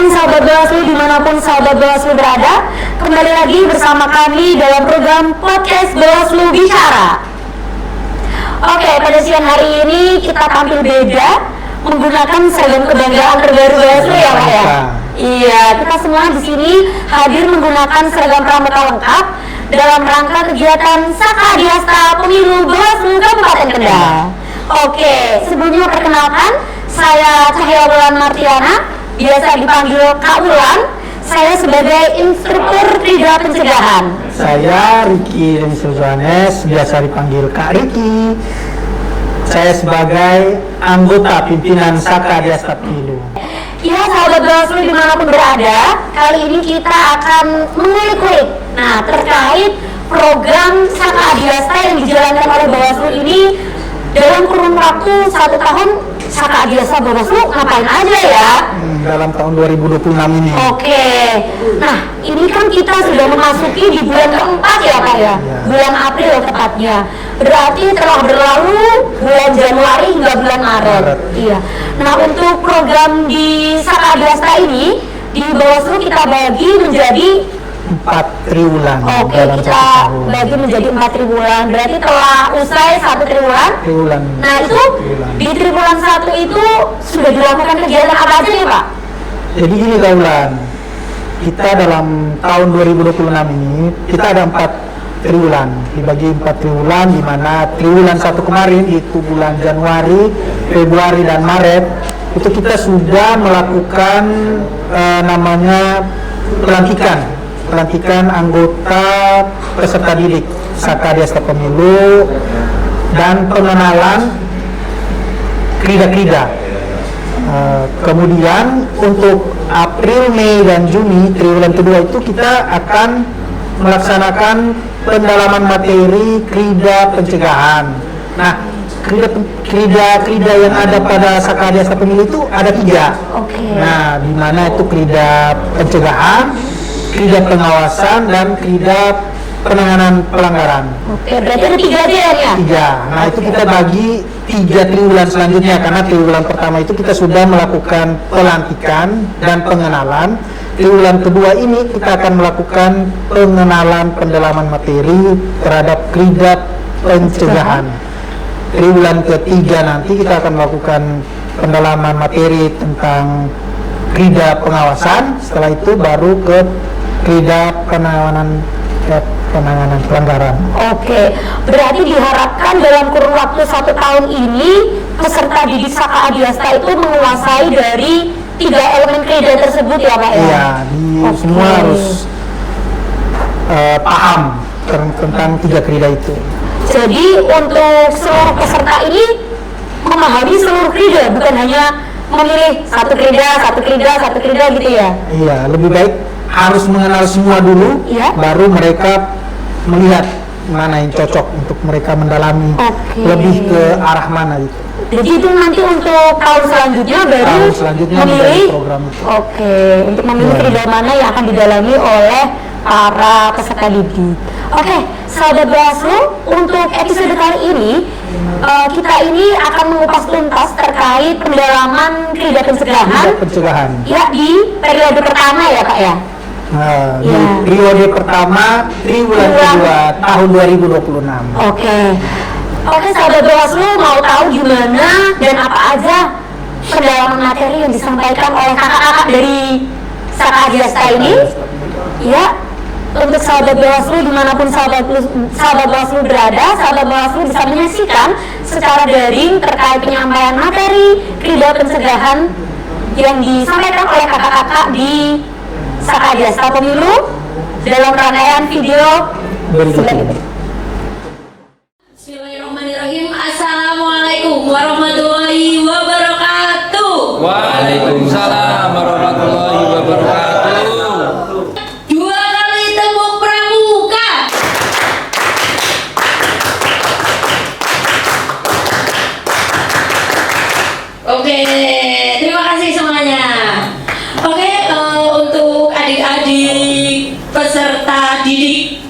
siang sahabat Bawaslu dimanapun sahabat Bawaslu berada. Kembali lagi bersama kami dalam program podcast Bawaslu Bicara. Oke, pada siang hari ini kita tampil beda menggunakan seragam kebanggaan terbaru Bawaslu ya Pak ya. Iya, kita semua di sini hadir menggunakan seragam pramuka lengkap dalam rangka kegiatan Sakadiasta Pemilu Bawaslu Kabupaten Kendal. Oke, sebelumnya perkenalkan, saya Cahya Wulan Martiana, biasa dipanggil Kak Wulan. Saya sebagai instruktur Krida Pencegahan. Saya Riki Dennis Johannes, biasa dipanggil Kak Riki. Saya sebagai anggota pimpinan Sakadiasta Pemilu. Ya, sahabat Bawaslu dimanapun berada, kali ini kita akan mengulik-ulik terkait program Sakadiasta yang dijalankan oleh Bawaslu ini dalam kurun waktu 1 tahun. Sakadiasta Bawaslu ngapain aja ya? Dalam tahun 2026 ini. Oke, nah ini kan kita sudah memasuki di bulan keempat ya Pak ya? Bulan April tepatnya. Berarti telah berlalu bulan Januari hingga bulan Maret. Iya. Nah, untuk program di Sakadiasta ini di Bawaslu kita bagi menjadi 4 triwulan. Oke, dalam kita 1 tahun. bagi menjadi 4 triwulan. Berarti telah usai 1 triwulan. Nah, itu di triwulan 1 itu sudah dilakukan kegiatan apa aja nih Pak? Jadi gini Kak Wulan, kita dalam tahun 2026 ini kita ada 4 triwulan, dibagi 4 triwulan, di mana triwulan 1 kemarin itu bulan Januari, Februari dan Maret itu kita sudah melakukan namanya pelantikan anggota peserta didik Sakadiasta Pemilu dan pengenalan krida-krida. Kemudian untuk April, Mei dan Juni triwulan kedua itu kita akan melaksanakan pendalaman materi krida pencegahan. Nah, krida yang ada pada Sakadiasta Pemilu itu ada 3. Nah, di mana itu krida pencegahan, krida pengawasan dan krida penanganan pelanggaran. Oke, berarti ada 3 aja ya? 3. Nah, itu kita bagi 3 triwulan selanjutnya, karena triwulan pertama itu kita sudah melakukan pelantikan dan pengenalan. Triwulan kedua ini kita akan melakukan pengenalan pendalaman materi terhadap krida pencegahan. Triwulan ketiga nanti kita akan melakukan pendalaman materi tentang krida pengawasan. Setelah itu baru ke krida penanganan pelanggaran. Oke, berarti diharapkan dalam kurun waktu 1 tahun ini peserta didik Sakadiasta itu menguasai dari 3 elemen krida tersebut ya Pak ya? Iya, semua harus paham tentang 3 krida itu. Jadi untuk seluruh peserta ini memahami seluruh krida, bukan hanya memilih satu krida gitu ya? Iya, lebih baik harus mengenal semua dulu, baru mereka melihat mana yang cocok untuk mereka mendalami lebih ke arah mana gitu. Jadi itu nanti untuk tahun selanjutnya baru memilih program itu. Oke, untuk memilih krida mana yang akan didalami oleh para peserta didik. Oke, sahabat Bawaslu, untuk episode kali ini kita ini akan mengupas tuntas terkait pendalaman krida pencegahan. Ya, di periode pertama ya Pak ya? Nah, di periode pertama triwulan kedua tahun 2026. Oke, sahabat Bawaslu, mau tahu gimana dan apa aja pendalaman materi yang disampaikan oleh kakak-kakak dari Sakadiasta ini? Ya, untuk sahabat Bawaslu dimanapun sahabat Bawaslu berada, sahabat Bawaslu bisa menyaksikan secara daring terkait penyampaian materi krida pencegahan yang disampaikan oleh kakak-kakak di Sakadiasta Pemilu dalam rangkaian video berikut ini. Bismillahirrahmanirrahim. Assalamualaikum warahmatullahi wabarakatuh. Waalaikumsalam warahmatullahi wabarakatuh. 2 kali tepuk pramuka. Oke, terima kasih semuanya. Oke, untuk adik-adik peserta didik,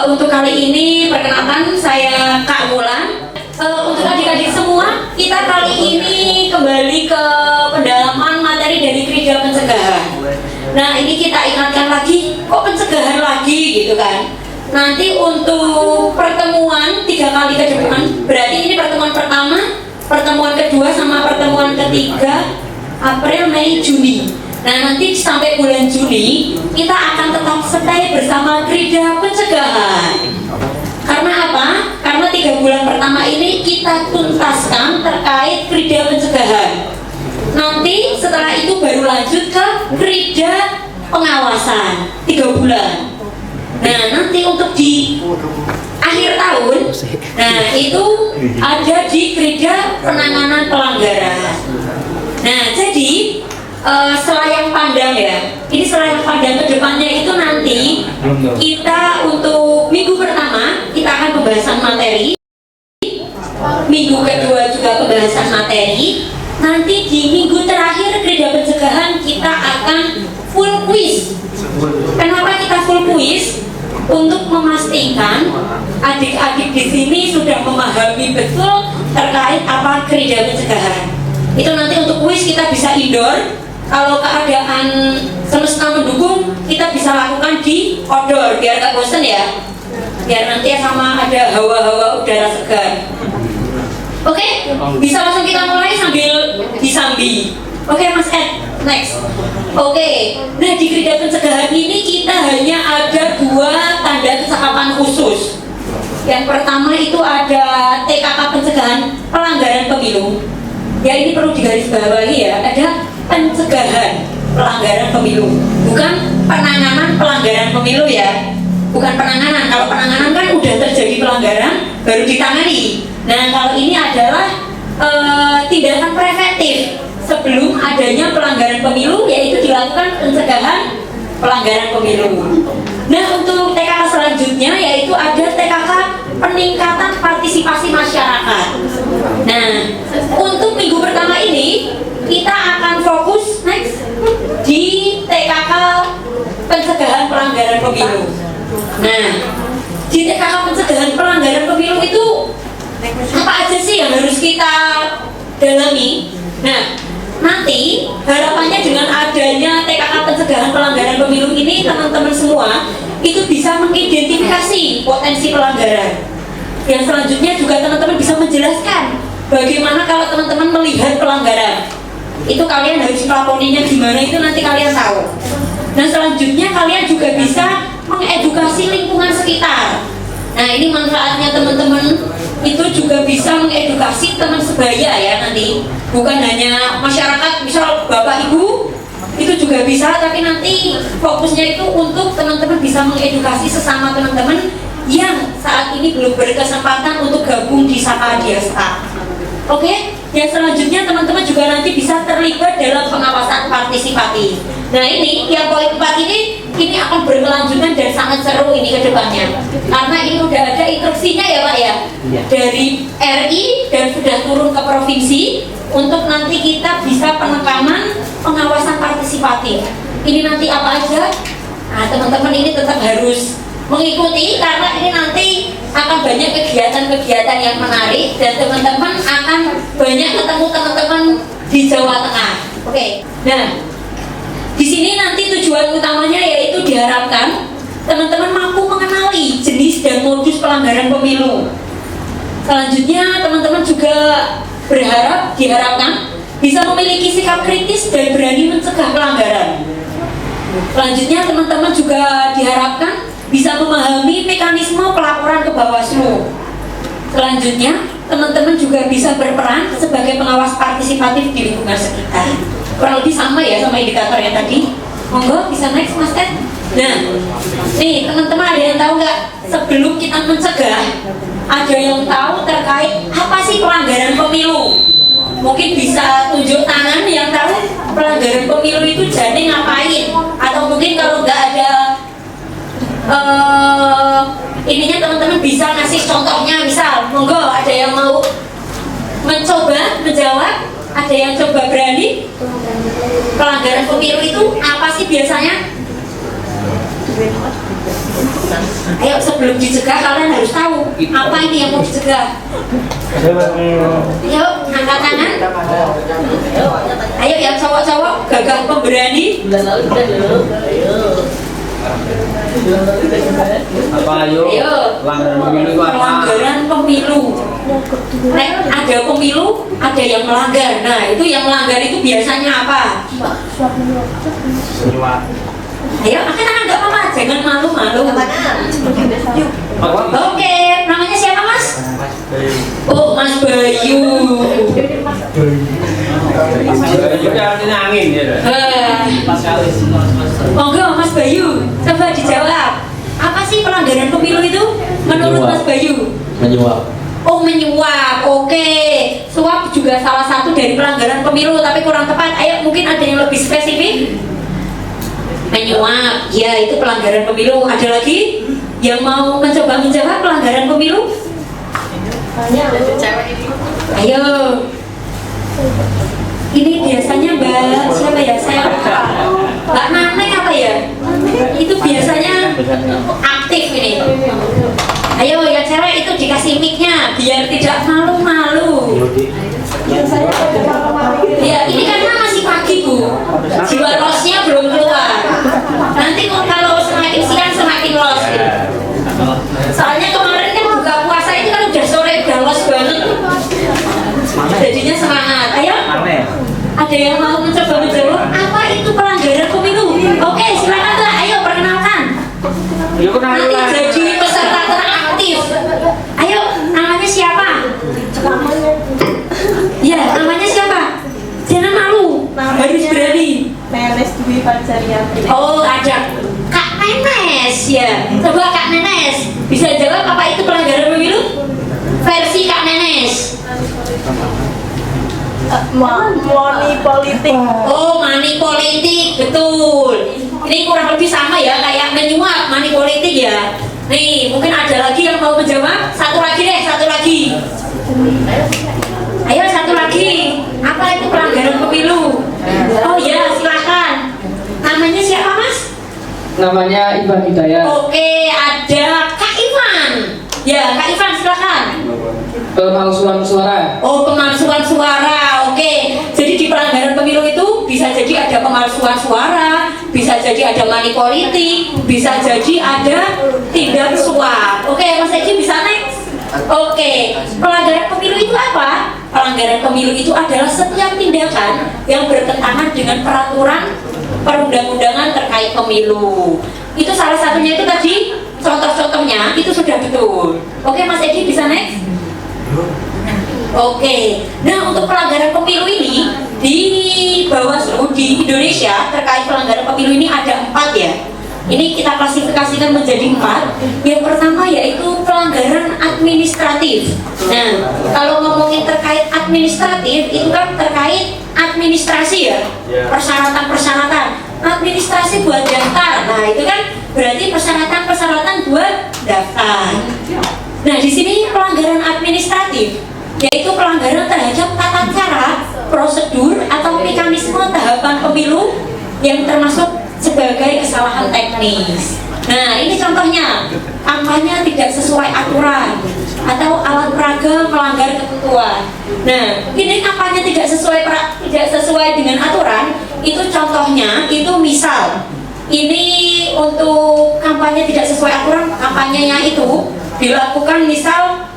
untuk kali ini perkenalkan saya Kak Wulan. Untuk adik-adik semua, kita kali ini kembali ke pendalaman materi dari krida pencegahan. Nah ini kita ingatkan lagi, kok pencegahan lagi gitu kan. Nanti untuk pertemuan 3 kali ke depan, berarti ini pertemuan pertama, pertemuan kedua sama pertemuan ketiga April, Mei, Juni. Nah nanti sampai bulan Juni kita akan tetap stay bersama Krida Pencegahan. Karena apa? Karena 3 bulan pertama ini kita tuntaskan terkait Krida Pencegahan. Nanti setelah itu baru lanjut ke Krida Pengawasan 3 bulan. Nah nanti untuk di akhir tahun, nah itu ada di Krida Penanganan Pelanggaran. Nah jadi selayang pandang ya, ini selayang pandang ke depannya itu nanti kita untuk minggu pertama kita akan pembahasan materi, minggu kedua juga pembahasan materi, nanti di minggu terakhir Krida Pencegahan kita akan full quiz. Kenapa kita full quiz? Untuk memastikan adik-adik di sini sudah memahami betul terkait apa Krida Pencegahan. Itu nanti untuk kuis kita bisa indoor. Kalau keadaan semesta mendukung, kita bisa lakukan di outdoor biar gak bosen ya. Biar nanti sama ada hawa-hawa udara segar. Oke, bisa langsung kita mulai sambil disambi. Oke Mas Ed, next. Oke, nah di Krida Pencegahan ini kita hanya ada 2 tanda kecakapan khusus. Yang pertama itu ada TKK Pencegahan Pelanggaran Pemilu. Ya ini perlu digarisbawahi ya, ada pencegahan pelanggaran pemilu, bukan penanganan pelanggaran pemilu ya. Bukan penanganan, kalau penanganan kan udah terjadi pelanggaran baru ditangani. Nah kalau ini adalah tindakan preventif sebelum adanya pelanggaran pemilu, yaitu dilakukan pencegahan pelanggaran pemilu. Nah untuk TKK selanjutnya yaitu ada TKK peningkatan partisipasi masyarakat. Nah untuk minggu pertama ini kita akan fokus next di TKK pencegahan pelanggaran pemilu. Nah di TKK pencegahan pelanggaran pemilu itu apa aja sih yang harus kita dalami? Nah nanti harapannya dengan adanya TKK pencegahan pelanggaran pemilu ini teman-teman semua itu bisa mengidentifikasi potensi pelanggaran. Yang selanjutnya juga teman-teman bisa menjelaskan bagaimana kalau teman-teman melihat pelanggaran itu kalian harus melaporinya gimana, itu nanti kalian tahu. Nah selanjutnya kalian juga bisa mengedukasi lingkungan sekitar. Nah ini manfaatnya teman-teman itu juga bisa mengedukasi teman sebaya ya nanti, bukan hanya masyarakat, misal bapak ibu itu juga bisa, tapi nanti fokusnya itu untuk teman-teman bisa mengedukasi sesama teman-teman yang saat ini belum berkesempatan untuk gabung di Sapa Diasta. Oke, yang selanjutnya teman-teman juga nanti bisa terlibat dalam pengawasan partisipatif. Nah ini yang poin 4 ini akan berkelanjutan dan sangat seru ini ke depannya, karena ini udah ada instruksinya ya Pak ya, dari RI dan sudah turun ke provinsi untuk nanti kita bisa penekanan pengawasan partisipatif. Ini nanti apa aja? Nah teman-teman ini tetap harus mengikuti, karena ini nanti akan banyak kegiatan-kegiatan yang menarik dan teman-teman akan banyak ketemu teman-teman di Jawa Tengah. Oke. Nah, di sini nanti tujuan utamanya yaitu diharapkan teman-teman mampu mengenali jenis dan modus pelanggaran pemilu. Selanjutnya teman-teman juga diharapkan bisa memiliki sikap kritis dan berani mencegah pelanggaran. Selanjutnya teman-teman juga diharapkan bisa memahami mekanisme pelaporan ke Bawaslu. Selanjutnya, teman-teman juga bisa berperan sebagai pengawas partisipatif di lingkungan sekitar. Kurang lebih sama ya sama indikator yang tadi. Monggo bisa next Mas Ed. Nah, nih teman-teman ada yang tahu nggak? Sebelum kita mencegah, ada yang tahu terkait apa sih pelanggaran pemilu? Mungkin bisa tunjuk tangan yang tahu pelanggaran pemilu itu jadi ngapain? Atau mungkin kalau nggak ada ininya teman-teman bisa ngasih contohnya, misal monggo ada yang mau mencoba menjawab, ada yang coba berani. Pelanggaran pemilu itu apa sih biasanya? Ayo sebelum dicegah kalian harus tahu apa ini yang mau dicegah. Yuk angkat tangan. Ayo yang cowok-cowok gagah pemberani. Apa ayo? Ayo. Pelanggaran pemilu itu apa? Pelanggaran pemilu. Nek ada pemilu, ada yang melanggar. Nah, itu yang melanggar itu biasanya apa? Ayo, akan nggak apa-apa, jangan malu-malu. Oke, namanya siapa Mas? Oh, Mas Bayu. Itu artinya angin ya. Monggo Mas Bayu, coba dijawab. Apa sih pelanggaran pemilu itu menurut Mas Bayu? Menyuap. Oh, menyuap. Oke. Suap juga salah satu dari pelanggaran pemilu, tapi kurang tepat. Ayo, mungkin ada yang lebih spesifik. Menyuap, ya itu pelanggaran pemilu. Ada lagi yang mau mencoba menjawab pelanggaran pemilu? Ayo. Ini biasanya Mbak siapa ya? Saya lupa. Mbak Naneng apa ya? Itu biasanya aktif ini. Ayo yang cewek itu dikasih mic-nya biar tidak malu-malu. Ya ini karena masih pagi Bu, jiwa losnya belum keluar. Nanti kalau semakin siang semakin los. Soalnya kemarin kan buka puasa itu kan udah sore udah los banget. Jadinya semangat. Ayo. Ada yang mau mencoba menjawab apa itu pelanggaran pemilu? Oke, silakan Mbak. Ayo perkenalkan. Nanti jadi peserta teraktif. Ayo, namanya siapa? Ya, namanya siapa? Jangan malu, harus berani. Nenes Dwi Fajaryati. Oh, ada Kak Nenes ya. Coba Kak Nenes bisa jawab apa itu pelanggaran pemilu? Versi Kak Nenes. Money politik. Oh, money politik, betul. Ini kurang lebih sama ya kayak menyuap money politik ya. Nih, mungkin ada lagi yang mau menjawab? Satu lagi deh, satu lagi. Ayo satu lagi. Apa itu pelanggaran pemilu? Oh ya, silakan. Namanya siapa Mas? Namanya Ivan Hidayat. Oke, ada Kak Ivan. Ya, Kak Ivan silakan. Pemalsuan suara. Oh, pemalsuan suara. Oke. Jadi di pelanggaran pemilu itu bisa jadi ada pemalsuan suara, bisa jadi ada money politik, bisa jadi ada tindak suap. Oke, Mas Eki bisa next. Oke, pelanggaran pemilu itu apa? Pelanggaran pemilu itu adalah setiap tindakan yang bertentangan dengan peraturan perundang-undangan terkait pemilu. Itu salah satunya itu tadi contoh-contohnya itu sudah betul. Oke, Mas Eki bisa next. Oke, nah untuk pelanggaran pemilu ini di Bawaslu di Indonesia terkait pelanggaran pemilu ini ada 4 ya. Ini kita klasifikasikan menjadi 4. Yang pertama yaitu pelanggaran administratif. Nah, kalau ngomongin terkait administratif itu kan terkait administrasi ya, persyaratan-persyaratan. Administrasi buat daftar. Nah, itu kan berarti persyaratan-persyaratan buat daftar. Nah, di sini pelanggaran administratif yaitu pelanggaran terhadap tata cara, prosedur atau mekanisme tahapan pemilu yang termasuk sebagai kesalahan teknis. Nah, ini contohnya, kampanye tidak sesuai aturan atau alat peraga melanggar ketentuan. Nah, ini kampanye tidak sesuai dengan aturan, itu contohnya itu misal ini untuk kampanye tidak sesuai aturan, kampanyenya itu dilakukan misal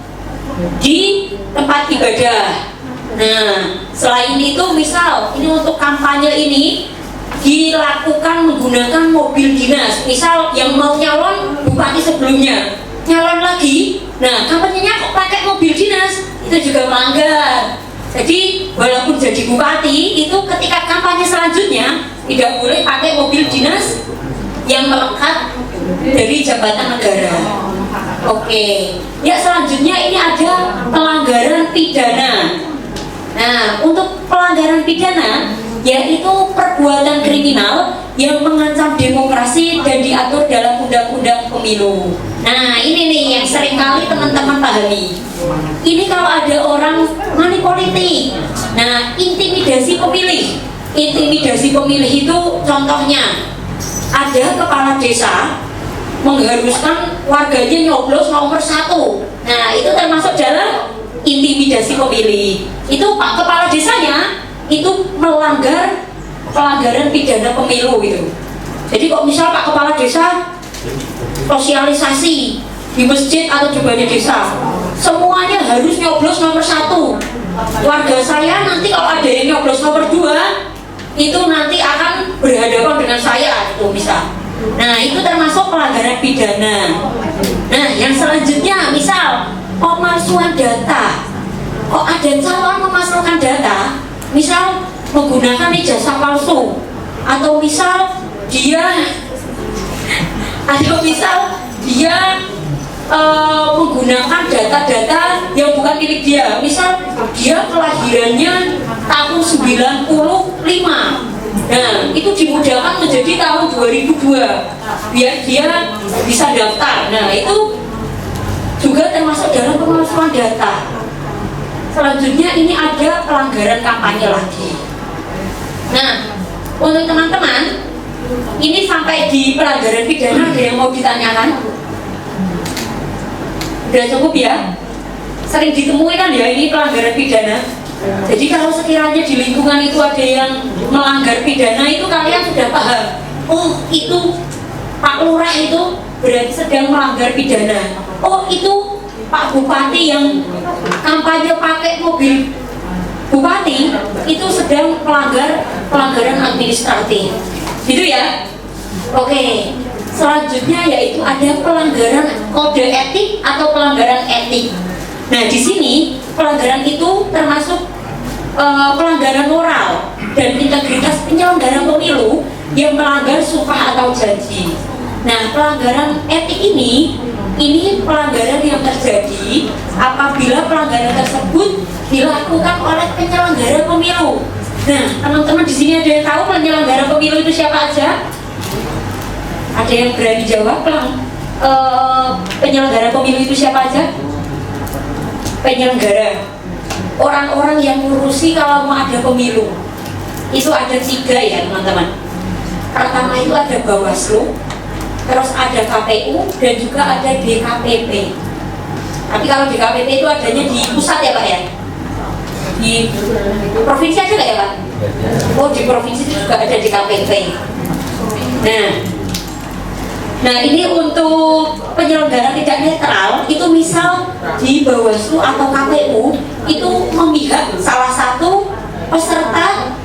di tempat ibadah. Nah, selain itu misal ini untuk kampanye ini dilakukan menggunakan mobil dinas. Misal yang mau nyalon bupati sebelumnya nyalon lagi, nah kampanyenya kok pakai mobil dinas, itu juga melanggar. Jadi walaupun jadi bupati itu ketika kampanye selanjutnya tidak boleh pakai mobil dinas yang melekat dari jabatan negara. Oke, ya selanjutnya ini ada pelanggaran pidana. Nah, untuk pelanggaran pidana yaitu perbuatan kriminal yang mengancam demokrasi dan diatur dalam undang-undang pemilu. Nah, ini nih yang seringkali teman-teman pahami. Ini kalau ada orang money politik. Nah, intimidasi pemilih. Intimidasi pemilih itu contohnya ada kepala desa mengharuskan warganya nyoblos nomor 1. Nah, itu termasuk dalam intimidasi pemilih. Itu Pak Kepala Desanya itu melanggar pelanggaran pidana pemilu gitu. Jadi kok misal Pak Kepala Desa sosialisasi di masjid atau di balai desa, semuanya harus nyoblos nomor 1. Warga saya nanti kalau ada yang nyoblos nomor 2, itu nanti akan berhadapan dengan saya itu misal. Nah itu termasuk pelanggaran pidana. Nah yang selanjutnya misal pemalsuan data. Kok ada calon memasukkan data, misal menggunakan ijazah palsu, atau misal dia menggunakan data-data yang bukan milik dia. Misal dia kelahirannya tahun 95. Nah, itu dimudahkan menjadi tahun 2002 biar dia bisa daftar. Nah, itu juga termasuk dalam pemalsuan data. Selanjutnya ini ada pelanggaran kampanye lagi. Nah, untuk teman-teman, ini sampai di pelanggaran pidana ada yang mau ditanyakan? Udah cukup ya? Sering ditemui kan ya ini pelanggaran pidana. Jadi kalau sekiranya di lingkungan itu ada yang melanggar pidana, itu kalian sudah paham. Oh itu Pak Lurah itu berarti sedang melanggar pidana. Oh itu Pak Bupati yang kampanye pakai mobil Bupati itu sedang pelanggaran administratif. Gitu ya? Oke. Selanjutnya yaitu ada pelanggaran kode etik atau pelanggaran etik. Nah di sini pelanggaran itu termasuk pelanggaran moral dan integritas penyelenggara pemilu yang melanggar sumpah atau janji. Nah pelanggaran etik ini pelanggaran yang terjadi apabila pelanggaran tersebut dilakukan oleh penyelenggara pemilu. Nah teman-teman di sini ada yang tahu penyelenggara pemilu itu siapa aja? Ada yang berani jawab penyelenggara pemilu itu siapa aja? Penyelenggara, orang-orang yang ngurusi kalau mau ada pemilu itu ada 3 ya teman-teman. Pertama itu ada Bawaslu, terus ada KPU dan juga ada DKPP. Tapi kalau DKPP itu adanya di pusat ya Pak ya? Di provinsi aja nggak ya Pak? Oh di provinsi itu juga ada DKPP. Nah ini untuk penyelenggara tidak netral itu misal di Bawaslu atau KPU itu memihak salah satu peserta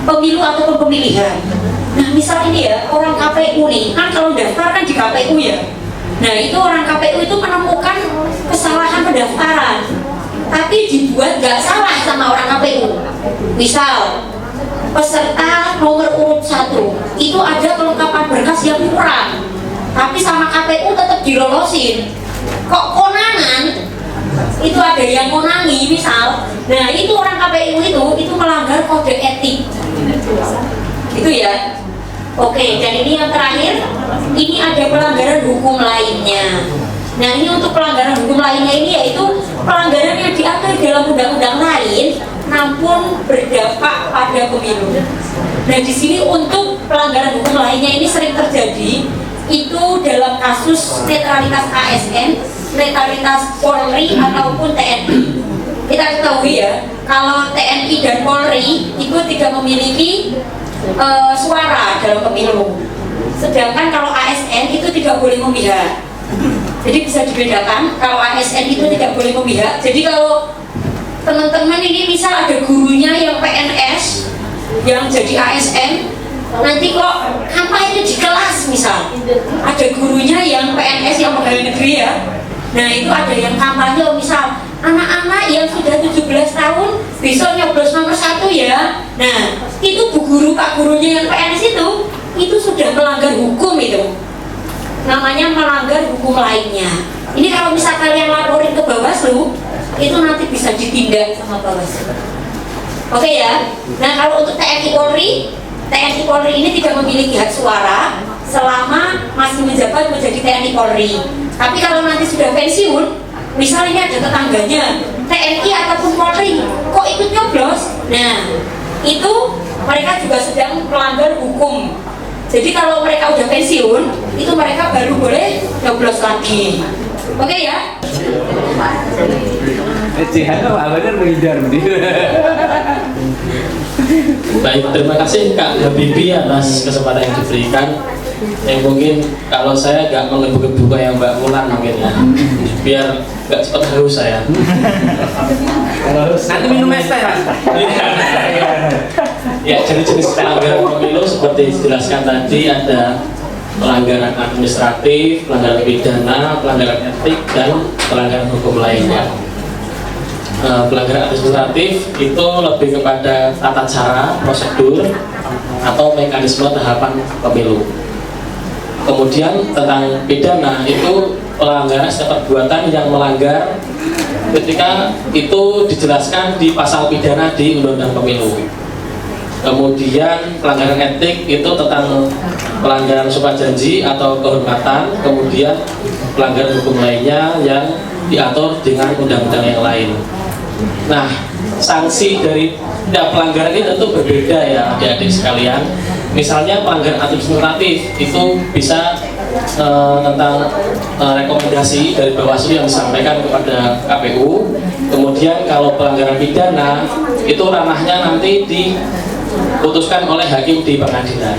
pemilu atau pemilihan. Nah misal ini ya orang KPU nih kan kalau daftar kan di KPU ya. Nah itu orang KPU itu menemukan kesalahan pendaftaran tapi dibuat nggak salah sama orang KPU. Misal peserta nomor urut 1 itu ada kelengkapan berkas yang kurang tapi sama KPU tetap dilolosin. Kok konangan? Itu ada yang konangi misal. Nah itu orang KPU itu melanggar kode etik. Itu ya. Oke, dan ini yang terakhir, ini ada pelanggaran hukum lainnya. Nah ini untuk pelanggaran hukum lainnya ini yaitu pelanggaran yang diatur dalam undang-undang lain namun berdampak pada pemilu. Nah di sini untuk pelanggaran hukum lainnya ini sering terjadi itu dalam kasus netralitas ASN, netralitas Polri ataupun TNI. Kita ketahui ya, kalau TNI dan Polri itu tidak memiliki suara dalam pemilu. Sedangkan kalau ASN itu tidak boleh memihak. Jadi bisa dibedakan, kalau ASN itu tidak boleh memihak. Jadi kalau teman-teman ini misal ada gurunya yang PNS yang jadi ASN, nanti kok kampanye di kelas misal ada gurunya yang PNS yang pegawai negeri ya. Nah itu ada yang kampanye misal anak-anak yang sudah 17 tahun besok nyoblos nomor 1 ya. Nah itu bu guru pak gurunya yang PNS itu sudah melanggar hukum. Itu namanya melanggar hukum lainnya. Ini kalau misal kalian laporin ke Bawaslu itu nanti bisa ditindak sama Bawaslu. Oke ya. Nah kalau untuk TNI Polri ini tidak memiliki hak suara selama masih menjabat menjadi TNI Polri. Tapi kalau nanti sudah pensiun, misalnya ada tetangganya TNI ataupun Polri, kok ikut nyoblos? Nah, itu mereka juga sedang melanggar hukum. Jadi kalau mereka udah pensiun, itu mereka baru boleh nyoblos lagi. Oke ya? Cihan apa benar menghindar Baik, terima kasih Kak Habibie atas kesempatan yang diberikan. Yang mungkin kalau saya nggak menggebu-gebu kayak Mbak Mulan mungkin ya, biar nggak cepat haus saya. Nanti minum es teh, Mas. Ya, jenis-jenis pelanggaran pemilu seperti dijelaskan tadi ada pelanggaran administratif, pelanggaran pidana, pelanggaran etik, dan pelanggaran hukum lainnya. Pelanggaran administratif itu lebih kepada tata cara, prosedur, atau mekanisme tahapan pemilu. Kemudian tentang pidana itu pelanggaran setiap perbuatan yang melanggar ketika itu dijelaskan di pasal pidana di Undang-Undang Pemilu. Kemudian pelanggaran etik itu tentang pelanggaran sumpah janji atau kehormatan. Kemudian pelanggaran hukum lainnya yang diatur dengan undang-undang yang lain. Nah, sanksi dari tiap pelanggaran ini tentu berbeda ya adik-adik sekalian. Misalnya pelanggaran administratif itu bisa tentang rekomendasi dari Bawaslu yang disampaikan kepada KPU. Kemudian kalau pelanggaran pidana itu ranahnya nanti diputuskan oleh hakim di pengadilan.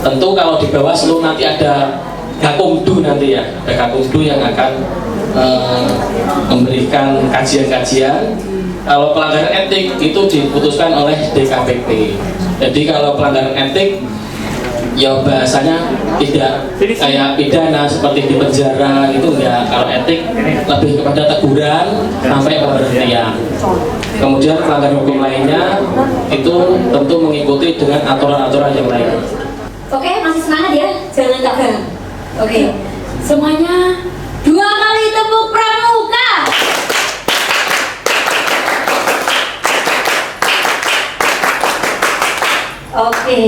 Tentu kalau di Bawaslu nanti ada Gakumdu nanti ya, ada Gakumdu yang akan memberikan kajian-kajian. Kalau pelanggaran etik itu diputuskan oleh DKPP. Jadi kalau pelanggaran etik ya bahasanya tidak kayak pidana seperti di penjara itu enggak. Kalau etik lebih kepada teguran sampai pemberhentian. Kemudian pelanggaran hukum lainnya itu tentu mengikuti dengan aturan-aturan yang lain. Oke, masih semangat ya, jangan tegang. Oke, semuanya 2 kali tepuk pramuka. Oke,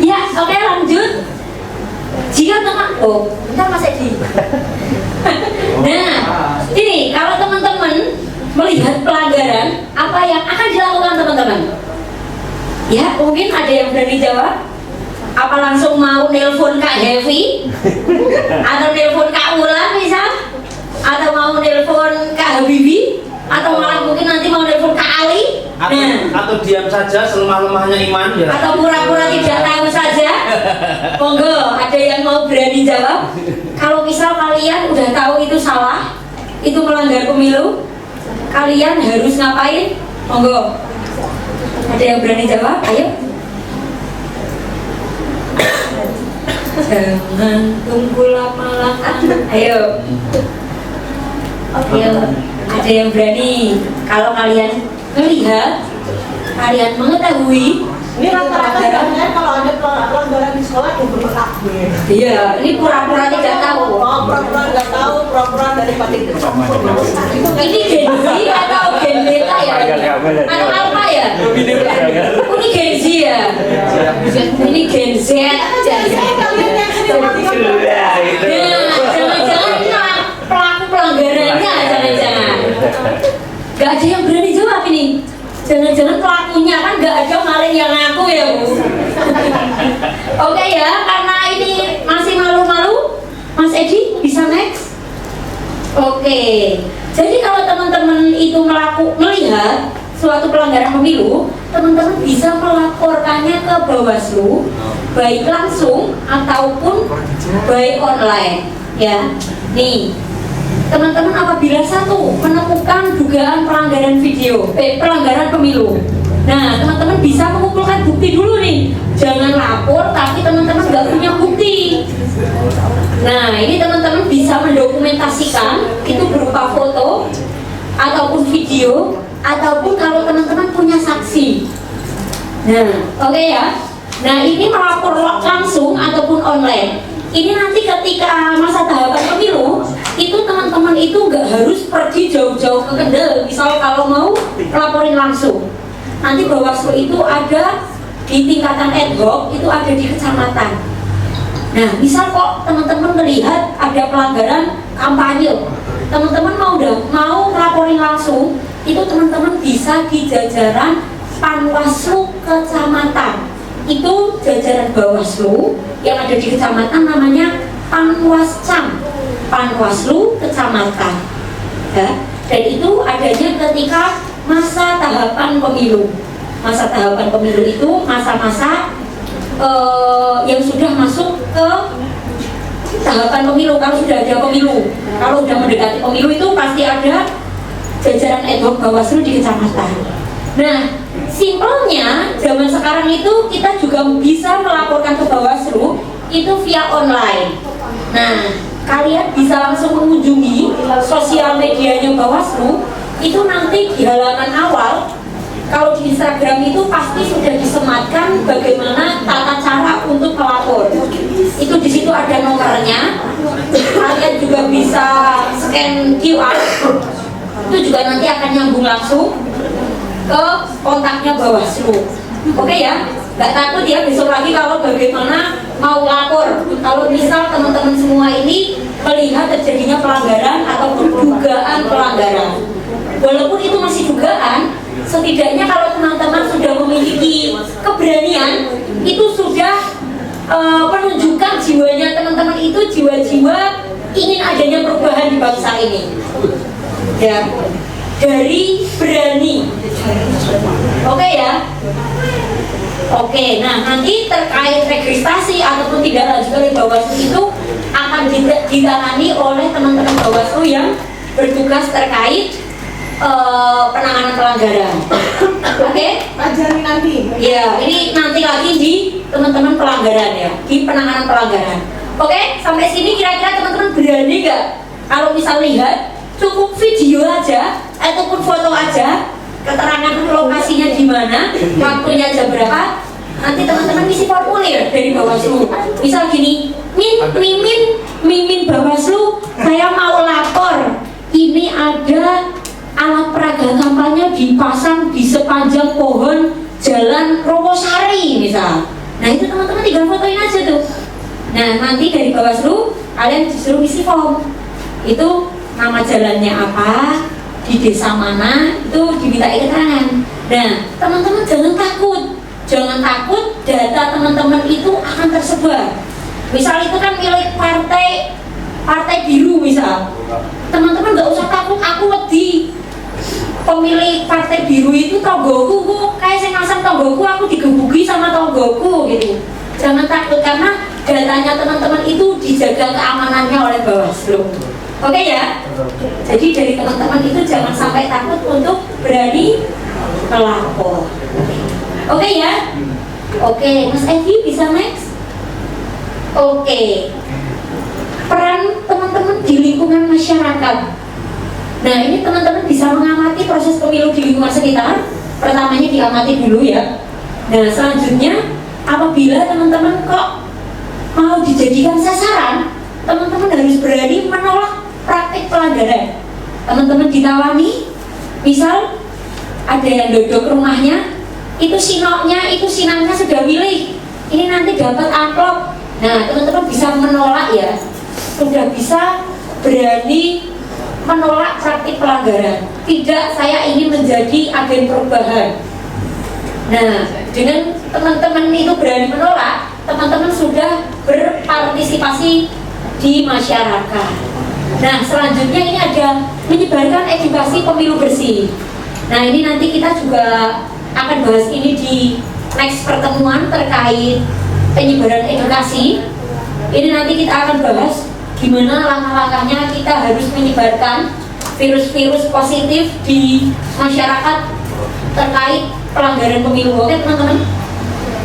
ya oke lanjut. Jika teman, bentar Mas Edi. Nah, ini kalau teman-teman melihat pelanggaran, apa yang akan dilakukan teman-teman? Ya, mungkin ada yang berani jawab. Apa langsung mau nelpon Kak Hevi? Atau nelpon Kak Wulan misal? Atau mau nelpon Kak Habibie? Atau malah mungkin nanti mau nelpon Kak Ali? Atau diam saja selemah-lemahnya iman ya. Atau pura-pura tidak tahu saja? Monggo, ada yang mau berani jawab? Kalau misal kalian udah tahu itu salah, itu melanggar pemilu, kalian harus ngapain? Monggo. Ada yang berani jawab? Ayo. Jangan tunggu lama-lama. Ayo. Ayo. Ada yang berani? Kalau kalian melihat, kalian mengetahui Ini rata-rata biasanya kalau ada pelanggaran di sekolah itu takbir. iya, ini pura-pura tidak tahu. Oh, pura-pura nggak tahu, pura-pura daripada itu. Ini Gen Z atau Gen Beta ya? Atau Alpha ya? Ini Gen Z ya? Ini Gen Z. Nah, jangan-jangan pelaku pelanggarannya, jangan-jangan. Gak ada yang berani jawab ini. Jangan-jangan pelakunya kan gak ada maling yang ngaku ya Bu. Oke ya, karena ini masih malu-malu, Mas Edi bisa next. Oke, jadi kalau teman-teman itu melihat suatu pelanggaran pemilu, teman-teman bisa melaporkannya ke Bawaslu, baik langsung ataupun baik online. Ya, nih. Teman-teman apabila satu menemukan dugaan pelanggaran pelanggaran pemilu, nah teman-teman bisa mengumpulkan bukti dulu nih, jangan lapor tapi teman-teman nggak punya bukti. Nah ini teman-teman bisa mendokumentasikan itu berupa foto ataupun video ataupun kalau teman-teman punya saksi. Nah oke ya, nah ini melapor langsung ataupun online. Ini nanti ketika masa tahapan pemilu itu teman-teman itu nggak harus pergi jauh-jauh ke Kendal. Misal kalau mau laporin langsung, nanti Bawaslu itu ada di tingkatan ad hoc, itu ada di kecamatan. Nah, misal kok teman-teman melihat ada pelanggaran kampanye, teman-teman mau laporin langsung, itu teman-teman bisa di jajaran Panwaslu kecamatan. Itu jajaran Bawaslu yang ada di kecamatan namanya Panwascam, Panwaslu kecamatan ya. Dan itu adanya ketika masa tahapan pemilu. masa tahapan pemilu itu masa-masa yang sudah masuk ke tahapan pemilu. Kalau sudah ada pemilu, kalau sudah mendekati pemilu itu pasti ada jajaran ad hoc Bawaslu di kecamatan. Nah, simpelnya zaman sekarang itu kita juga bisa melaporkan ke Bawaslu itu via online. Nah, kalian bisa langsung mengunjungi sosial medianya Bawaslu. Itu nanti di halaman awal, kalau di Instagram itu pasti sudah disematkan bagaimana tata cara untuk melapor. Itu di situ ada nomornya. Kalian juga bisa scan QR. Itu juga nanti akan nyambung langsung ke kontaknya Bawaslu. Oke ya, nggak takut ya besok lagi kalau bagaimana mau lapor. Kalau misal teman-teman semua ini melihat terjadinya pelanggaran ataupun dugaan pelanggaran, walaupun itu masih dugaan, setidaknya kalau teman-teman sudah memiliki keberanian, itu sudah menunjukkan jiwanya teman-teman itu jiwa-jiwa ingin adanya perubahan di bangsa ini. Ya, dari berani. Oke ya. Oke, nah nanti terkait registrasi ataupun tidak lanjut oleh Bawaslu itu akan ditangani oleh teman-teman Bawaslu yang bertugas terkait penanganan pelanggaran. Oke? Pelajari nanti. Ya, ini nanti lagi di teman-teman pelanggaran ya, di penanganan pelanggaran. Oke, sampai sini kira-kira teman-teman berani nggak? Kalau misal lihat, cukup video aja ataupun foto aja, keterangan lokasinya di mana, waktunya jam berapa. Nanti teman-teman isi formulir dari Bawaslu. Misal gini, Mimin Bawaslu, saya mau lapor. Ini ada alat peraga kampanye dipasang di sepanjang pohon Jalan Rowosari misal. Nah itu teman-teman tinggal fotoin aja tuh. Nah nanti dari Bawaslu kalian disuruh isi form. Itu nama jalannya apa, di desa mana, itu diminta keterangan. Nah teman-teman jangan takut data teman-teman itu akan tersebar. Misal itu kan milik partai biru misal, teman-teman nggak usah takut, aku wedi pemilik partai biru itu tonggoku, kayak saya ngasam tonggoku, aku digebuki sama tonggoku gitu. Jangan takut karena datanya teman-teman itu dijaga keamanannya oleh Bawaslu. Oke ya? Jadi dari teman-teman itu jangan sampai takut untuk berani melapor. Oke ya? Oke, Mas Evi bisa next? Oke. Peran teman-teman di lingkungan masyarakat. Nah ini teman-teman bisa mengamati proses pemilu di lingkungan sekitar. Pertamanya diamati dulu ya. Nah selanjutnya apabila teman-teman kok mau dijadikan sasaran, teman-teman harus berani menolak praktik pelanggaran. Teman-teman ditawani, misal ada yang dodok rumahnya, itu sinangnya sudah milih, ini nanti dapat amplop. Nah teman-teman bisa menolak ya, sudah bisa berani menolak praktik pelanggaran. Tidak, saya ingin menjadi agen perubahan. Nah dengan teman-teman itu berani menolak, teman-teman sudah berpartisipasi di masyarakat. Nah selanjutnya ini ada menyebarkan edukasi pemilu bersih. Nah ini nanti kita juga akan bahas ini di next pertemuan terkait penyebaran edukasi. Ini nanti kita akan bahas gimana langkah-langkahnya kita harus menyebarkan virus-virus positif di masyarakat terkait pelanggaran pemilu. Oke teman-teman?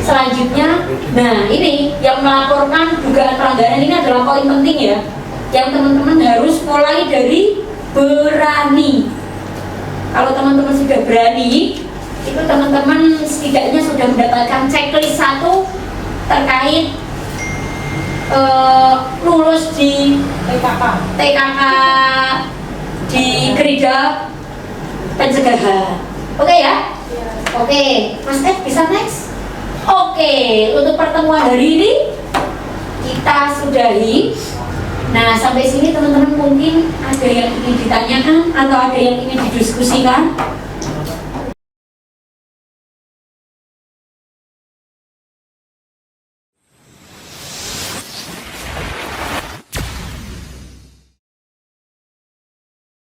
Selanjutnya, nah ini yang melaporkan dugaan pelanggaran ini adalah poin penting ya, yang teman-teman harus mulai dari berani. Kalau teman-teman sudah berani, itu teman-teman setidaknya sudah mendapatkan checklist 1 terkait lulus di TKK di Gerida Pencegahan. Oke ya? Oke, Mas Ed bisa next? Oke, untuk pertemuan hari ini kita sudahi. Nah, sampai sini teman-teman mungkin ada yang ingin ditanyakan atau ada yang ingin didiskusikan.